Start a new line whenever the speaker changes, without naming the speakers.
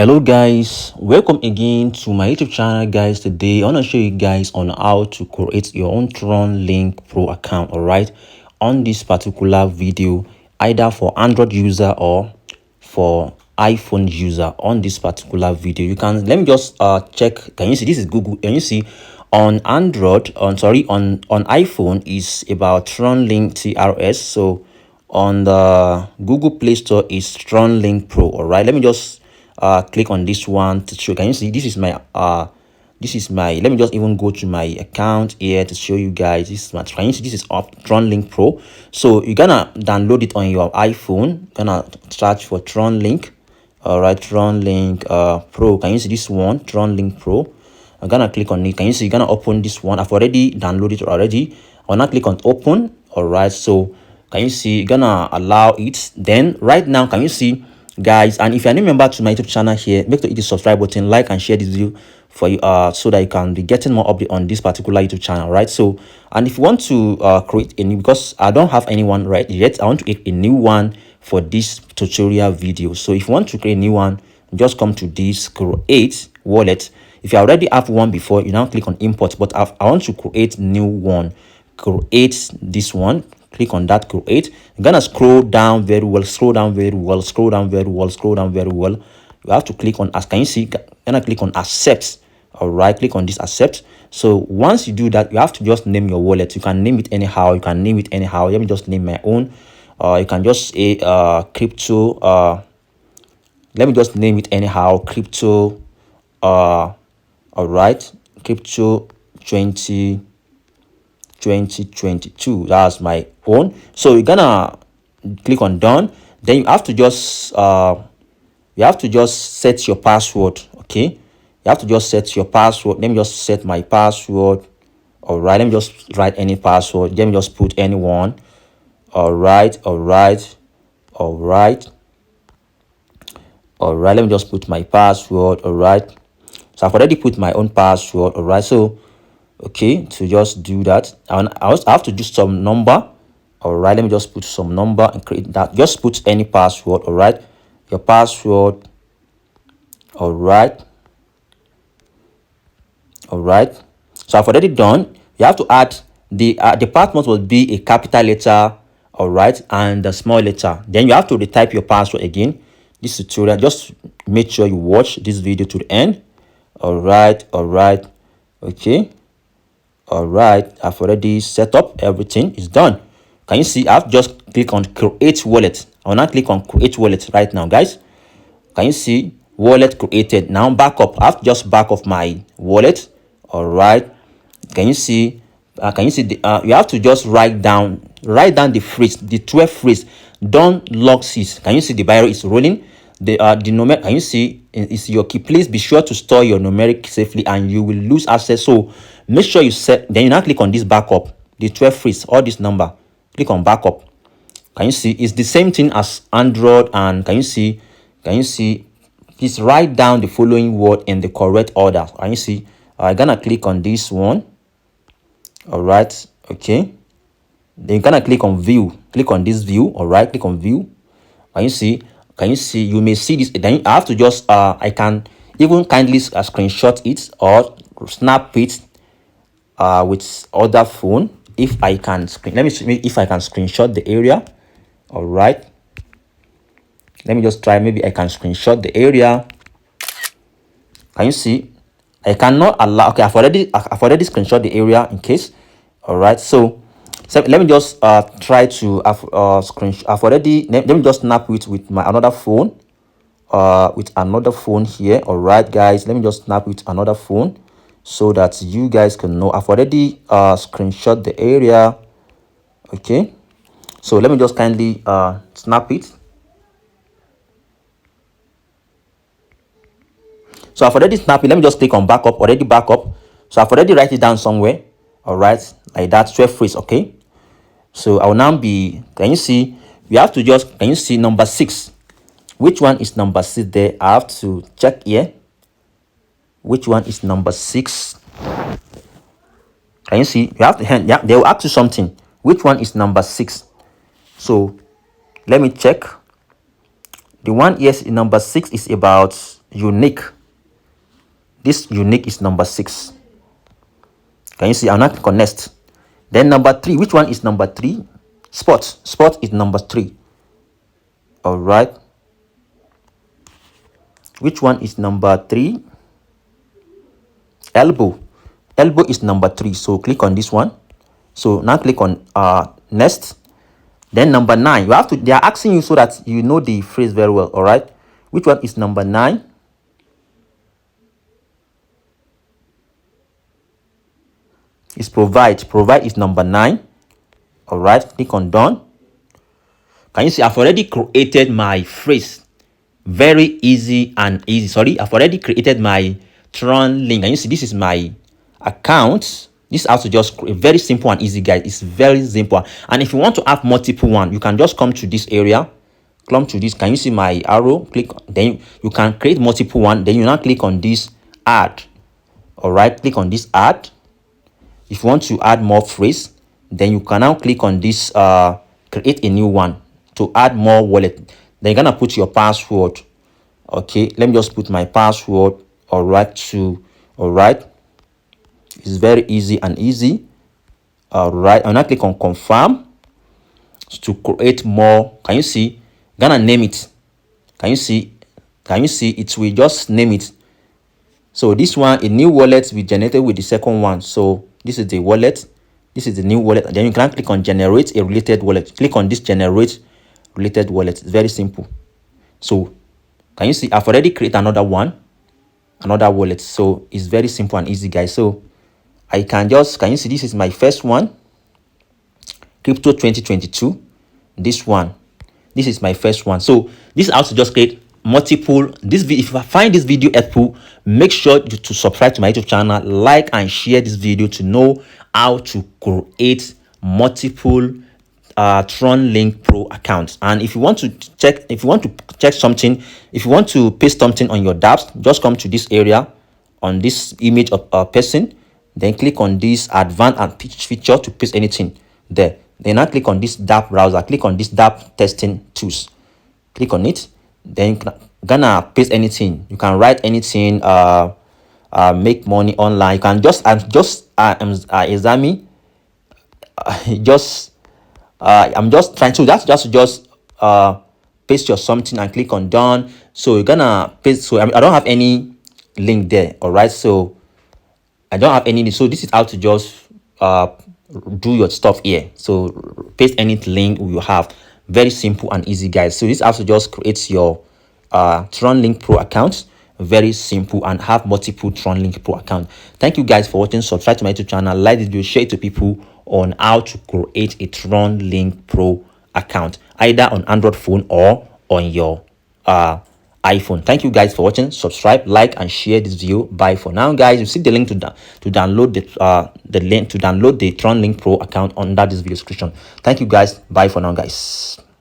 Hello guys, welcome again to my YouTube channel. Guys, today I want to show you guys on how to create your own TronLink Pro account. All right, on this particular video, either for Android user or for iPhone user. On this particular video, you can let me just check. Can you see this is Google? Can you see on Android, on iPhone is about TronLink TRS. So on the Google Play Store is TronLink Pro. All right, let me just click on this one to show. Can you see this is my let me just even go to my account here to show you guys. This is my, can you see this is up TronLink Pro. So you're gonna download it on your iPhone. Gonna search for TronLink. All right, TronLink Pro. Can you see this one, TronLink Pro? I'm gonna click on it. Can you see you're gonna open this one? I've already downloaded it already. I'm gonna click on open. All right, so can you see you're gonna allow it? Then right now, can you see guys, and if you're a new member to my YouTube channel here, make sure you hit the subscribe button, like and share this video for you so that you can be getting more update on this particular YouTube channel, right? So, and if you want to create a new, because I don't have anyone right yet, I want to create a new one for this tutorial video. So if you want to create a new one, just come to this create wallet. If you already have one before, you now click on import, but I want to create new one. Create this one, click on that create. You're gonna scroll down very well, scroll down very well, scroll down very well, scroll down very well. You have to click on, as can you see, gonna click on accept. All right, click on this accept. So once you do that, you have to just name your wallet. You can name it anyhow, you can name it anyhow. Let me just name my own. You can just say crypto, let me just name it anyhow, crypto. All right, crypto 2022. That's my own. So you're gonna click on done. Then you have to just set your password. Okay, you have to just set your password. Let me just set my password. All right, let me just write any password. Let me just put anyone. All right, all right, all right, all right. Let me just put my password. All right, so I've already put my own password. All right, so okay, to just do that, and I also have to do some number. All right, let me just put some number and create that. Just put any password. All right, your password. All right, all right. So I've already done. You have to add the password will be a capital letter. All right, and a small letter. Then you have to retype your password again. This tutorial, just make sure you watch this video to the end. All right, all right, okay. All right, I've already set up everything. It's done. Can you see? I've just click on create wallet. I will not click on create wallet right now, guys. Can you see wallet created? Now backup. I've just back up my wallet. All right. Can you see? Can you see? You have to just write down the phrase, the 12 phrase. Don't lock this. Can you see the barrel is rolling? The numeric, can you see, is your key. Please be sure to store your numeric safely and you will lose access. So make sure you set, then you now click on this backup, the 12 phrase, all this number, click on backup. Can you see it's the same thing as Android? And can you see please write down the following word in the correct order. Can you see? I'm gonna click on this one. All right, okay, then you're gonna click on view, click on this view. All right, click on view. Can you see? Can you see? You may see this. Then I have to just I can even kindly screenshot it or snap it with other phone. If I can let me see if I can screenshot the area. All right, let me just try. Maybe I can screenshot the area. Can you see? I cannot allow. Okay, I've already screenshot the area in case. All right, so let me just try to screenshot. I've already, let me just snap it with my another phone, with another phone here. All right, guys, let me just snap it another phone so that you guys can know. I've already screenshot the area. Okay, so let me just kindly snap it. So I've already snapped it. Let me just click on backup. Already backup. So I've already write it down somewhere. All right, like that, 12 phrase. Okay, so I will now be, can you see? We have to just, can you see number 6? Which one is number 6 there? I have to check here. Which one is number 6? Can you see? You have to, yeah, they will ask you something. Which one is number 6? So let me check. The one, yes, number 6 is about unique. This unique is number 6. Can you see? I'll not click on next. Then number 3, which one is number 3? Spot is number 3. All right. Which one is number 3? Elbow is number 3. So click on this one. So now click on next. Then number 9, you have to, they are asking you so that you know the phrase very well. All right. Which one is number 9? Is provide is number 9. All right, click on done. Can you see I've already created my phrase? Very easy and easy. Sorry, I've already created my Tron link. And you see this is my account. This is how to just create. Very simple and easy, guys. It's very simple. And if you want to have multiple one, you can just come to this area. Come to this. Can you see my arrow? Click. Then you can create multiple one. Then you now click on this add. All right, click on this add. If you want to add more phrase, then you can now click on this create a new one to add more wallet. Then you're gonna put your password. Okay, let me just put my password. All right, it's very easy and easy. All right, I'm gonna click on confirm to create more. Can you see? Gonna name it. Can you see it will just name it. So this one, a new wallet we generated with the second one. So this is the wallet. This is the new wallet. And then you can click on generate a related wallet. Click on this generate related wallet. It's very simple. So can you see I've already created another wallet. So it's very simple and easy, guys. So I can you see this is my first one, crypto 2022. This is my first one. So this is how to just create multiple. If you find this video helpful, make sure to subscribe to my YouTube channel, like and share this video to know how to create multiple TronLink Pro accounts. And if you want to check something, if you want to paste something on your dApps, just come to this area on this image of a person, then click on this advanced and pitch feature to paste anything there. Then I click on this dApp browser, click on this dApp testing tools, click on it. Then gonna paste anything. You can write anything. Make money online. You can just examine. I'm just trying to just paste your something and click on done. So you're gonna paste. So I don't have any link there. All right. So I don't have any. So this is how to just do your stuff here. So paste any link you have. Very simple and easy, guys. So this is how to just create your TronLink Pro account. Very simple, and have multiple TronLink Pro account. Thank you guys for watching. Subscribe to my YouTube channel, like this video, share it to people on how to create a TronLink Pro account, either on Android phone or on your iPhone. Thank you guys for watching. Subscribe, like and share this video. Bye for now, guys. You see the link to download the TronLink Pro account under this video description. Thank you guys. Bye for now, guys.